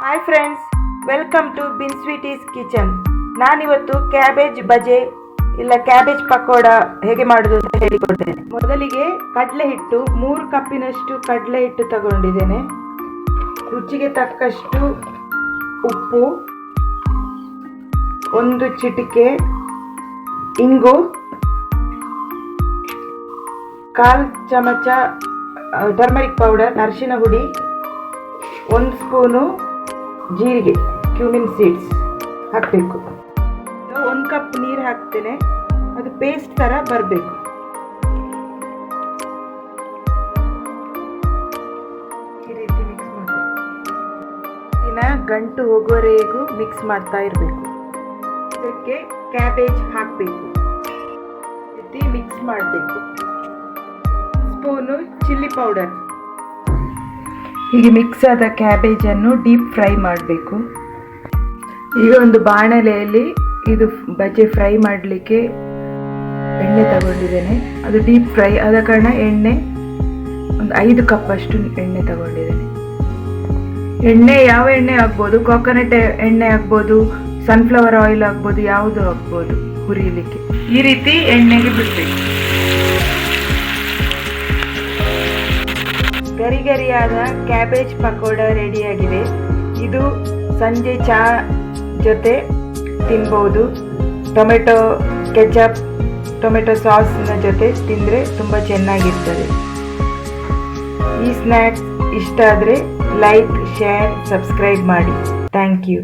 Hi friends, welcome to bin sweeties kitchen. ನಾನಿವತ್ತು cabbage ಬಜೆ ಇಲ್ಲ ಕ್ಯಾಬೇಜ್ ಪಕೋಡ ಹೇಗೆ ಮಾಡೋದು ಅಂತ ಹೇಳಿಕೊಡ್ತೇನೆ. ಮೊದಲಿಗೆ ಕಡಲೆ ಹಿಟ್ಟು 3 ಕಪ್ಪಿನಷ್ಟು ಕಡಲೆ ಹಿಟ್ಟು ತಗೊಂಡಿದ್ದೇನೆ. ರುಚಿಗೆ ತಕ್ಕಷ್ಟು ಉಪ್ಪು, 1 ಚಿಟಿಕೆ ಇಂಗು, 1/4 ಚಮಚ ಟರ್ಮರಿಕ್ ಪೌಡರ್ ಅರಿಶಿನ ಹುಡಿ, 1 ಸ್ಪೂನು ಜೀರಿಗೆ ಕ್ಯೂಮಿನ್ ಸೀಡ್ಸ್ ಹಾಕಬೇಕು. 1 ಕಪ್ ನೀರು ಹಾಕ್ತೇನೆ. ಅದು ಪೇಸ್ಟ್ ಥರ ಬರಬೇಕು. ಈ ರೀತಿ ಮಿಕ್ಸ್ ಮಾಡಬೇಕು. ಗಂಟು ಹೋಗುವವರೆಗೂ ಮಿಕ್ಸ್ ಮಾಡ್ತಾ ಇರಬೇಕು. ಇದಕ್ಕೆ ಕ್ಯಾಬೇಜ್ ಹಾಕಬೇಕು. ರೀತಿ ಮಿಕ್ಸ್ ಮಾಡಬೇಕು. Spoon chilli powder. ಹೀಗೆ ಮಿಕ್ಸ್ ಆದ ಕ್ಯಾಬೇಜನ್ನು ಡೀಪ್ ಫ್ರೈ ಮಾಡಬೇಕು. ಈಗ ಒಂದು ಬಾಣಲೆಯಲ್ಲಿ ಇದು ಬಜೆ ಫ್ರೈ ಮಾಡಲಿಕ್ಕೆ ಎಣ್ಣೆ ತಗೊಂಡಿದ್ದೇನೆ. ಅದು ಡೀಪ್ ಫ್ರೈ ಆದ ಕಾರಣ ಎಣ್ಣೆ ಒಂದು 5 ಕಪ್ ಅಷ್ಟು ಎಣ್ಣೆ ತಗೊಂಡಿದ್ದೇನೆ. ಎಣ್ಣೆ ಯಾವ ಎಣ್ಣೆ ಆಗ್ಬೋದು, ಕೊಕೊನಟ್ ಎಣ್ಣೆ ಆಗ್ಬೋದು, ಸನ್ಫ್ಲವರ್ ಆಯಿಲ್ ಆಗ್ಬೋದು, ಯಾವುದು ಆಗ್ಬೋದು ಹುರಿಯಲಿಕ್ಕೆ. ಈ ರೀತಿ ಎಣ್ಣೆಗೆ ಬಿಡಬೇಕು. ಗರಿ ಗರಿಯಾದ ಕ್ಯಾಬೇಜ್ ಪಕೋಡ ರೆಡಿಯಾಗಿದೆ. ಇದು ಸಂಜೆ ಚಹಾ ಜೊತೆ ತಿನ್ಬೋದು. ಟೊಮೆಟೊ ಕೆಚಪ್, ಟೊಮೆಟೊ ಸಾಸ್ನ ಜೊತೆ ತಿಂದರೆ ತುಂಬ ಚೆನ್ನಾಗಿರ್ತದೆ. ಈ ಸ್ನ್ಯಾಕ್ಸ್ ಇಷ್ಟ ಆದರೆ ಲೈಕ್, ಶೇರ್, ಸಬ್ಸ್ಕ್ರೈಬ್ ಮಾಡಿ. Thank you.